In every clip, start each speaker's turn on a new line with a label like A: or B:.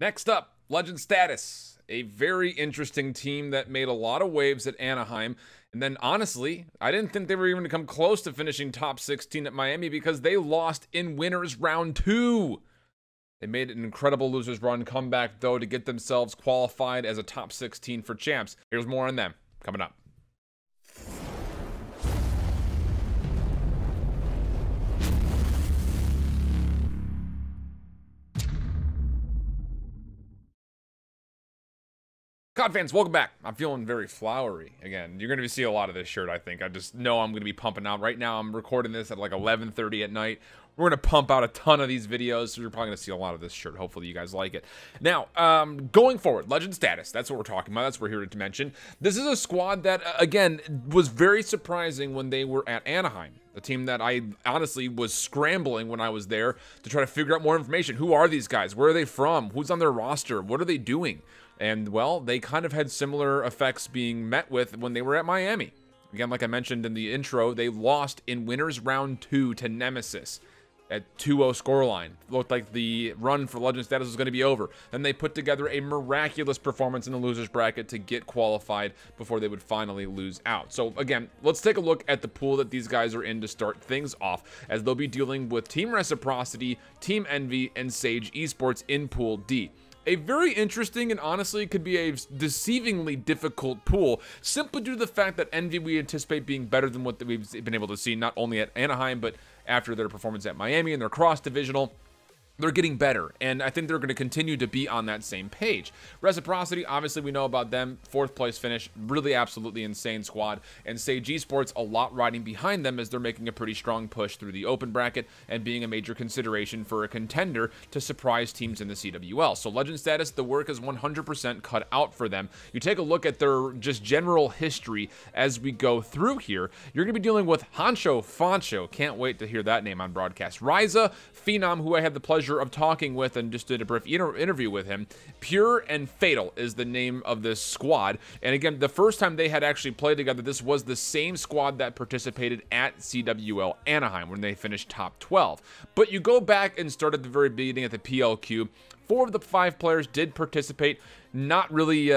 A: Next up, Legend Status, a very interesting team that made a lot of waves at Anaheim. And then honestly, I didn't think they were even going to come close to finishing top 16 at Miami because they lost in winners round 2. They made an incredible losers run comeback though to get themselves qualified as a top 16 for champs. Here's more on them coming up. COD fans, welcome back. I'm feeling very flowery again. You're going to see a lot of this shirt, I think. I just know I'm going to be pumping out. Right now, I'm recording this at like 11:30 at night. We're going to pump out a ton of these videos, so you're probably going to see a lot of this shirt. Hopefully, you guys like it. Now, going forward, Legend Status. That's what we're talking about. That's what we're here to mention. This is a squad that, again, was very surprising when they were at Anaheim. A team that I honestly was scrambling when I was there to try to figure out more information. Who are these guys? Where are they from? Who's on their roster? What are they doing? And, well, they kind of had similar effects being met with when they were at Miami. Again, like I mentioned in the intro, they lost in winners round 2 to Nemesis at 2-0 scoreline. Looked like the run for Legend Status was going to be over. Then they put together a miraculous performance in the losers bracket to get qualified before they would finally lose out. So again, let's take a look at the pool that these guys are in to start things off, as they'll be dealing with Team Reciprocity, Team Envy, and Sage Esports in Pool D. A very interesting and honestly could be a deceivingly difficult pool, simply due to the fact that Envy we anticipate being better than what we've been able to see not only at Anaheim, but after their performance at Miami and their cross-divisional. They're getting better, and I think they're going to continue to be on that same page. Reciprocity, obviously we know about them. 4th place finish, really absolutely insane squad. And Sage Esports, a lot riding behind them as they're making a pretty strong push through the open bracket and being a major consideration for a contender to surprise teams in the CWL. So Legend Status, the work is 100% cut out for them. You take a look at their just general history as we go through here. You're going to be dealing with Fancho, can't wait to hear that name on broadcast. Ryza, Phenom, who I had the pleasure of talking with and just did a brief interview with him. Pure and Fatal is the name of this squad. And again, the first time they had actually played together, this was the same squad that participated at CWL Anaheim when they finished top 12. But you go back and start at the very beginning at the PLQ. 4 of the 5 players did participate. Not really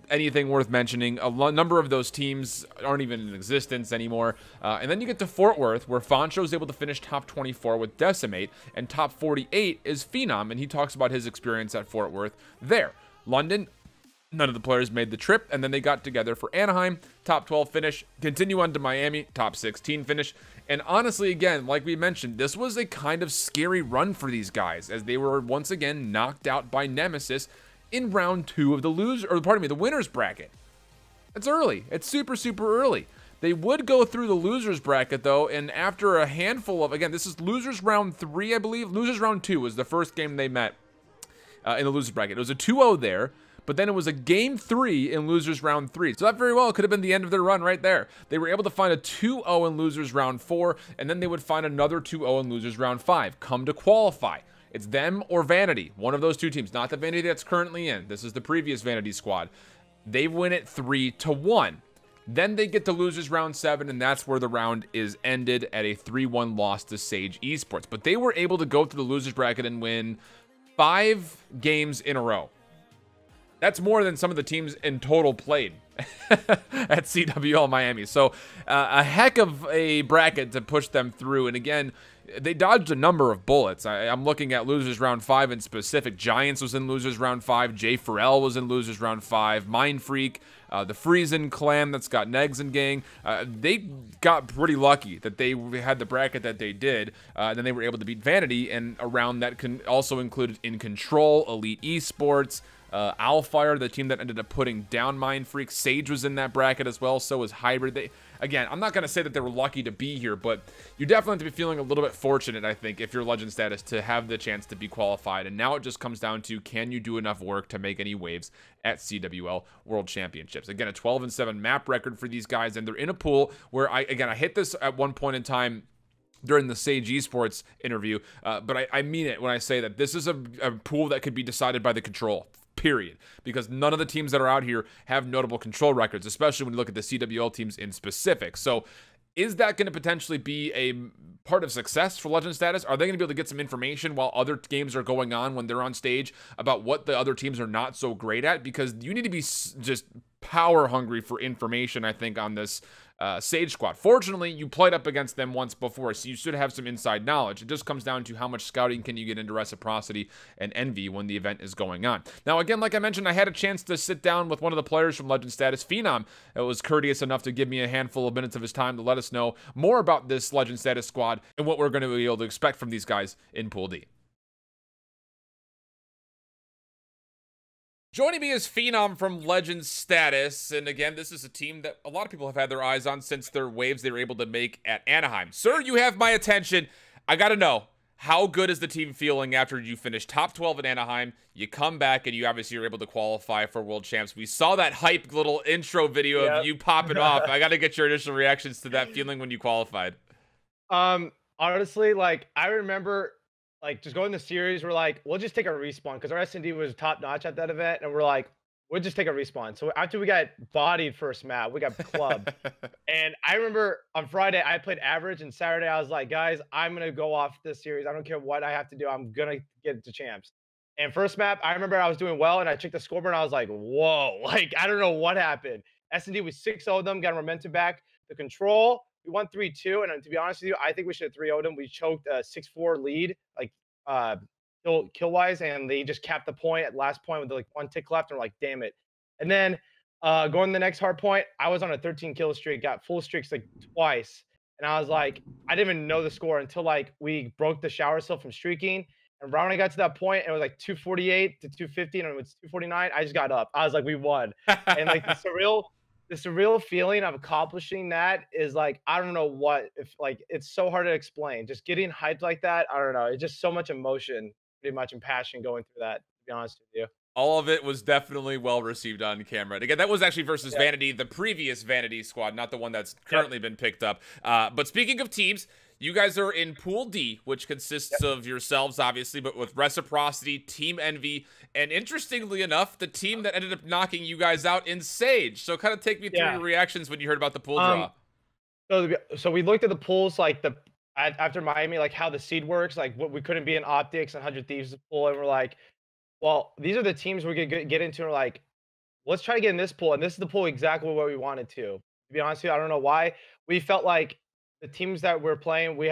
A: anything worth mentioning. A number of those teams aren't even in existence anymore. And then you get to Fort Worth, where Fancho is able to finish top 24 with Decimate, and top 48 is Phenom, and he talks about his experience at Fort Worth there. London, none of the players made the trip, and then they got together for Anaheim, top 12 finish, continue on to Miami, top 16 finish. And honestly, again, like we mentioned, this was a kind of scary run for these guys, as they were once again knocked out by Nemesis in round 2 of the the winners bracket. It's early. It's super, super early. They would go through the losers bracket though, and after a handful of, again, this is losers round 3, I believe. Losers round 2 was the first game they met in the losers bracket. It was a 2-0 there, but then it was a game 3 in losers round 3. So that very well could have been the end of their run right there. They were able to find a 2-0 in losers round 4, and then they would find another 2-0 in losers round 5. Come to qualify. It's them or Vanity, one of those two teams, not the Vanity that's currently in. This is the previous Vanity squad. They win it 3-1. Then they get to losers round 7, and that's where the round is ended at a 3-1 loss to Sage Esports. But they were able to go through the losers bracket and win 5 games in a row. That's more than some of the teams in total played at CWL Miami. So a heck of a bracket to push them through. And again, they dodged a number of bullets. I'm looking at losers round 5 in specific. Giants was in losers round 5. Jay Farrell was in losers round 5. Mind Freak, the Friesen clan that's got Negs and gang. They got pretty lucky that they had the bracket that they did. Then they were able to beat Vanity, and around that also included In Control, Elite Esports, Owlfire, the team that ended up putting down Mind Freak. Sage was in that bracket as well, so was Hybrid. Again, I'm not going to say that they were lucky to be here, but you definitely have to be feeling a little bit fortunate, I think, if you're Legend Status, to have the chance to be qualified. And now it just comes down to, can you do enough work to make any waves at CWL World Championships? Again, a 12-7 map record for these guys, and they're in a pool where, I hit this at one point in time during the Sage Esports interview, but I mean it when I say that this is a pool that could be decided by the control. Period. Because none of the teams that are out here have notable control records, especially when you look at the CWL teams in specific. So Is that going to potentially be a part of success for Legend Status? Are they going to be able to get some information while other games are going on when they're on stage about what the other teams are not so great at? Because you need to be just power hungry for information, I think, on this Sage squad. Fortunately, you played up against them once before, so you should have some inside knowledge. It just comes down to how much scouting can you get into Reciprocity and Envy when the event is going on. Now, again, like I mentioned, I had a chance to sit down with one of the players from Legend Status, Phenom. It was courteous enough to give me a handful of minutes of his time to let us know more about this Legend Status squad and what we're going to be able to expect from these guys in Pool D. Joining me is Phenom from Legend Status, and again, this is a team that a lot of people have had their eyes on since their waves they were able to make at Anaheim. Sir, you have my attention. I gotta know, how good is the team feeling after you finish top 12 at Anaheim? You come back and you obviously are able to qualify for World Champs. We saw that hype little intro video of you popping off. I gotta get your initial reactions to that feeling when you qualified.
B: Honestly, like, I remember, like, just going to the series, we're like, we'll just take a respawn because our S&D was top notch at that event, and we're like, we'll just take a respawn. So after we got bodied first map, we got clubbed. And I remember on Friday I played average, and Saturday I was like, guys, I'm gonna go off this series. I don't care what I have to do. I'm gonna get to champs. And first map, I remember I was doing well, and I checked the scoreboard, and I was like, whoa, like I don't know what happened. S&D was 6-0 them, got momentum back. The control, we won 3-2, and to be honest with you, I think we should have 3-0'd them. We choked a 6-4 lead, like uh kill wise, and they just capped the point at last point with like 1 tick left, and we're like, damn it. And then going to the next hard point, I was on a 13 kill streak, got full streaks like twice, and I was like, I didn't even know the score until like we broke the shower cell from streaking. And right when I got to that point, it was like 248 to 250, and it was 249. I just got up. I was like, we won. And like the surreal feeling of accomplishing that is like, I don't know what, if like, it's so hard to explain. Just getting hyped like that, I don't know. It's just so much emotion, pretty much, and passion going through that, to be honest with you.
A: All of it was definitely well received on camera. And again, that was actually versus Vanity, the previous Vanity squad, not the one that's currently been picked up. But speaking of teams, you guys are in Pool D, which consists of yourselves, obviously, but with Reciprocity, Team Envy, and interestingly enough, the team that ended up knocking you guys out in Sage. So kind of take me through your reactions when you heard about the pool draw.
B: So we looked at the pools, like after Miami, like how the seed works, like what we couldn't be in Optics and 100 Thieves pool, and we're like, well, these are the teams we're gonna get into. And we're like, let's try to get in this pool, and this is the pool exactly what we wanted to. To be honest with you, I don't know why. We felt like the teams that we're playing, we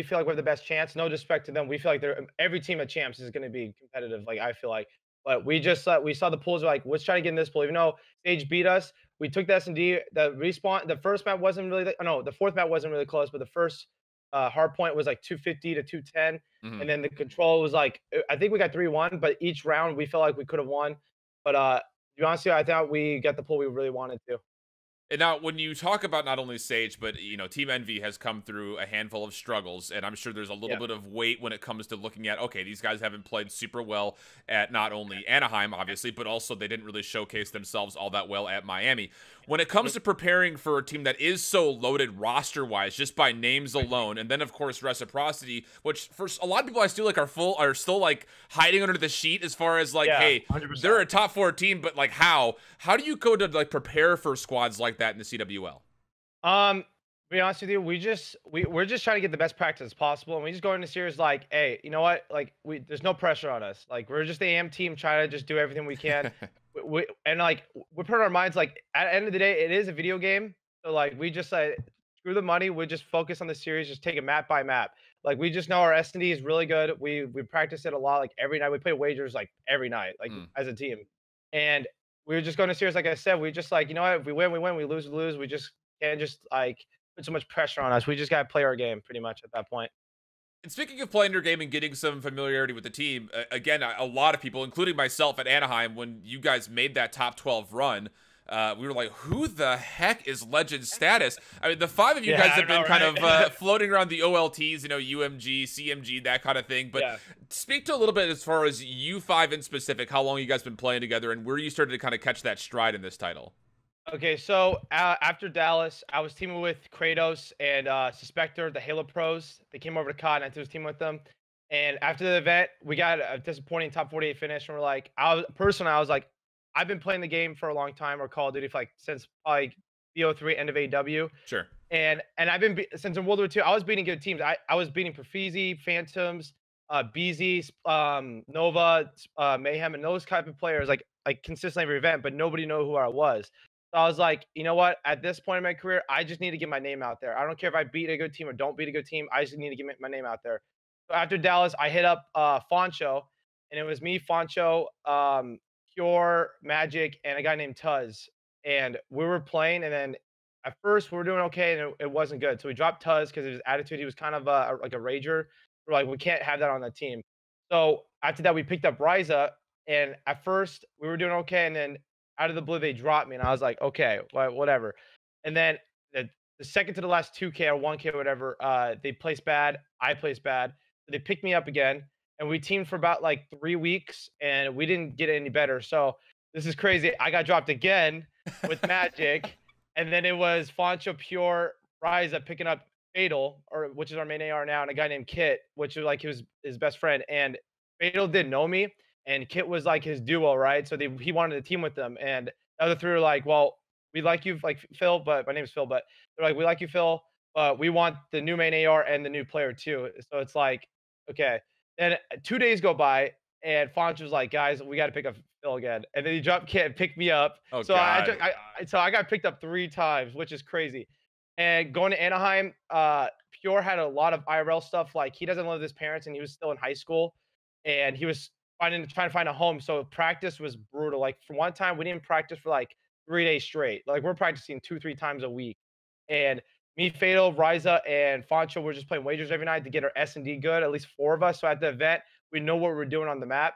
B: feel like we have the best chance. No disrespect to them, we feel like every team at champs is going to be competitive. Like I feel like, but we just we saw the pools. We're like, let's try to get in this pool. Even though Sage beat us, we took the S&D. The respawn, the first map wasn't really. No, the fourth map wasn't really close, but the first hard point was like 250 to 210, and then the control was like, I think we got 3-1, but each round we felt like we could have won. But to be honest with you, I thought we got the pool we really wanted to.
A: And now, when you talk about not only Sage, but, you know, Team Envy has come through a handful of struggles, and I'm sure there's a little bit of weight when it comes to looking at, okay, these guys haven't played super well at not only Anaheim, obviously, but also they didn't really showcase themselves all that well at Miami. When it comes to preparing for a team that is so loaded roster-wise, just by names alone, and then, of course, Reciprocity, which for a lot of people I feel like are still, like, hiding under the sheet as far as, like, hey, 100%. They're a top 4 team, but, like, how? How do you go to, like, prepare for squads like that in the CWL?
B: To be honest with you, we're just trying to get the best practice as possible, and we just go into series like, hey, you know what? Like, there's no pressure on us. Like, we're just the AM team trying to just do everything we can. And like, we put in our minds, like, at the end of the day, it is a video game. So like, we just like, screw the money. We just focus on the series, just take it map by map. Like, we just know our S&D is really good. We practice it a lot. Like every night, we play wagers like every night, like as a team. And we were just going to series, like I said, we just like, you know what? If we win, we win. We lose, we lose. We just can't just like put so much pressure on us. We just got to play our game pretty much at that point.
A: And speaking of playing your game and getting some familiarity with the team, again, a lot of people, including myself at Anaheim, when you guys made that top 12 run, we were like, who the heck is Legend Status? I mean, the 5 of you guys have been kind of floating around the OLTs, you know, UMG, CMG, that kind of thing. But speak to a little bit as far as you 5 in specific, how long you guys been playing together and where you started to kind of catch that stride in this title.
B: Okay, so after Dallas, I was teaming with Kratos and Suspector, the Halo Pros. They came over to COD, and I was teaming with them. And after the event, we got a disappointing top 48 finish, and we're like, I was like, I've been playing the game for a long time, or Call of Duty, for like since probably BO3 end of AW.
A: Sure.
B: And I've been since in World War II, I was beating good teams. I was beating Profizi, Phantoms, BZ, Nova, Mayhem, and those type of players like consistently every event, but nobody knew who I was. So I was like, you know what? At this point in my career, I just need to get my name out there. I don't care if I beat a good team or don't beat a good team. I just need to get my name out there. So after Dallas, I hit up Foncho, and it was me, Foncho, Pure, Magic, and a guy named Tuz. And we were playing, and then at first we were doing okay, and it wasn't good. So we dropped Tuz because of his attitude. He was kind of like a rager. We're like, we can't have that on the team. So after that, we picked up Ryza, and at first we were doing okay, and then out of the blue they dropped me, and I was like, okay, well, whatever. And then the second to the last 2K or 1K or whatever, they placed bad. I placed bad. So they picked me up again, and we teamed for about like 3 weeks, and we didn't get any better. So this is crazy. I got dropped again with Magic. And then it was Foncho, Pure, Ryza picking up Fatal, which is our main AR now, and a guy named Kit, which was like his best friend. And Fatal didn't know me, and Kit was like his duo, right? So he wanted to team with them. And the other three were like, well, we like you, like Phil, but my name's Phil, but they're like, we like you, Phil, but we want the new main AR and the new player too. So it's like, okay. Then 2 days go by, and Fonch was like, guys, we got to pick up Phil again. And then he dropped Kit and picked me up.
A: Oh,
B: so
A: God.
B: I got picked up 3 times, which is crazy. And going to Anaheim, Pure had a lot of IRL stuff. Like, he doesn't live with his parents, and he was still in high school, and he was trying to find a home. So practice was brutal. Like, for one time, we didn't practice for like 3 days straight. Like, we're practicing 2-3 times a week. And me, Fatal, Ryza, and Foncho were just playing wagers every night to get our S&D good, at least 4 of us. So at the event, we know what we're doing on the map.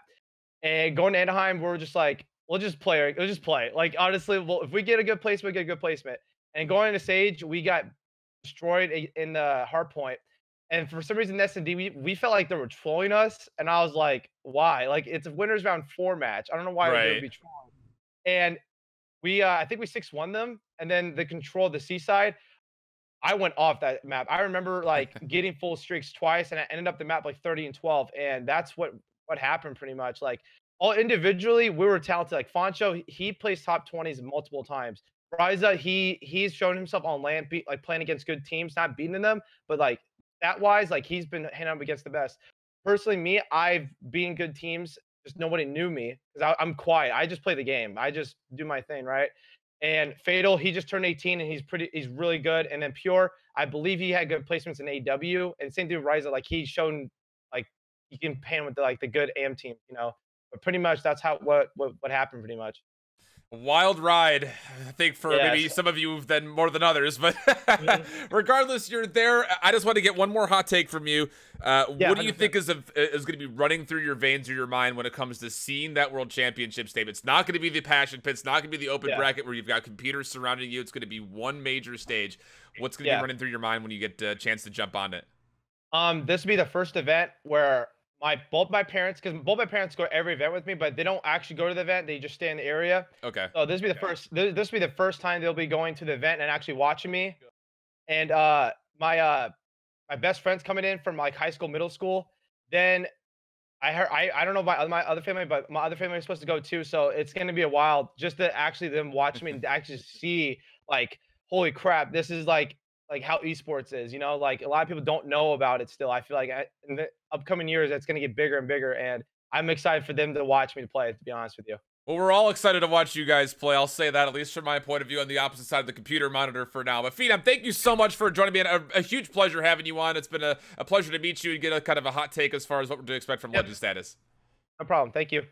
B: And going to Anaheim, we're just like, we'll just play. We'll just play. Like, honestly, if we get a good placement, get a good placement. And going to Sage, we got destroyed in the hard point. And for some reason, S&D, we felt like they were trolling us. And I was like, why? Like, it's a winners round 4 match. I don't know why they would be trolling. And I think we 6-1 them. And then the control, the seaside, I went off that map. I remember like getting full streaks twice, and I ended up the map like 30-12. And that's what happened pretty much. Like, all individually, we were talented. Like Foncho, he plays top 20s multiple times. Ryza, he's shown himself on land, like playing against good teams, not beating them, but like that wise, like he's been handing up against the best. Personally, me, I've beaten good teams, just nobody knew me because I'm quiet. I just play the game. I just do my thing, right? And Fatal, he just turned 18, and he's really good. And then Pure, I believe he had good placements in AW. And same thing with Ryza, like he's shown like you can pan with the good AM team, you know. But pretty much that's how what happened pretty much.
A: Wild ride, I think, for maybe some of you than more than others, but regardless, you're there. I just want to get one more hot take from you. What do you think is going to be running through your veins or your mind when it comes to seeing that World Championship stage? It's not going to be the passion pit. It's not going to be the open bracket where you've got computers surrounding you. It's going to be one major stage. What's going to be running through your mind when you get a chance to jump on it? This
B: will be the first event where both my parents go every event with me, but they don't actually go to the event. They just stay in the area.
A: Okay.
B: So this will be the first. This will be the first time they'll be going to the event and actually watching me. And my best friend's coming in from like high school, middle school. Then I heard I don't know about my other family, but my other family is supposed to go too. So it's gonna be a while just to actually them watch me and to actually see like, holy crap, this is like how esports is, you know, like a lot of people don't know about it still. I feel like in the upcoming years, it's going to get bigger and bigger. And I'm excited for them to watch me play, to be honest with you.
A: Well, we're all excited to watch you guys play. I'll say that, at least from my point of view, on the opposite side of the computer monitor for now. But Phenom, thank you so much for joining me. A huge pleasure having you on. It's been a pleasure to meet you and get a kind of a hot take as far as what we're to expect from LGND Status.
B: No problem. Thank you.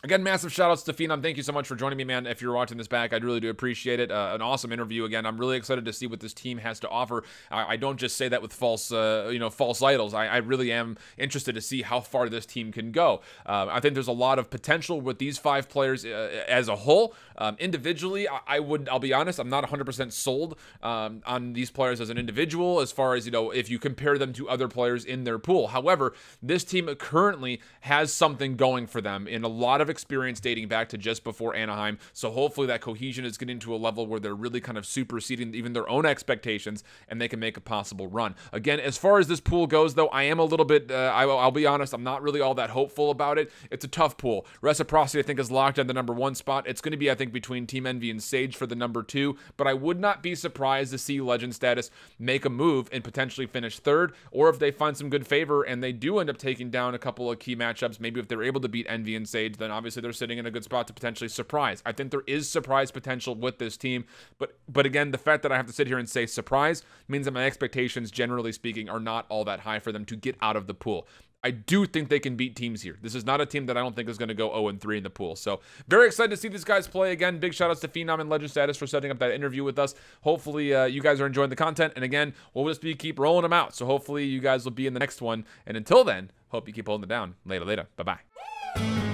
A: Again, massive shout outs to Phenom. Thank you so much for joining me, man. If you're watching this back, I really do appreciate it. An awesome interview. Again, I'm really excited to see what this team has to offer. I don't just say that with false idols. I really am interested to see how far this team can go. I think there's a lot of potential with these 5 players as a whole. Individually, I'll be honest, I'm not 100% sold on these players as an individual, as far as, you know, if you compare them to other players in their pool. However, this team currently has something going for them in a lot of of experience dating back to just before Anaheim. So hopefully that cohesion is getting to a level where they're really kind of superseding even their own expectations and they can make a possible run. Again, as far as this pool goes, though, I am a little bit, I'll be honest, I'm not really all that hopeful about it. It's a tough pool. Reciprocity, I think, is locked on the number 1 spot. It's going to be, I think, between Team Envy and Sage for the number 2, but I would not be surprised to see Legend Status make a move and potentially finish 3rd, or if they find some good favor and they do end up taking down a couple of key matchups, maybe if they're able to beat Envy and Sage, then obviously they're sitting in a good spot to potentially surprise. I think there is surprise potential with this team, but again, the fact that I have to sit here and say surprise means that my expectations, generally speaking, are not all that high for them to get out of the pool. I do think they can beat teams here. This is not a team that I don't think is going to go 0-3 in the pool. So very excited to see these guys play again. Big shout outs to Phenom and Legend Status for setting up that interview with us. Hopefully you guys are enjoying the content. And again, we'll just keep rolling them out. So hopefully you guys will be in the next one. And until then, hope you keep holding it down. Later. Bye-bye.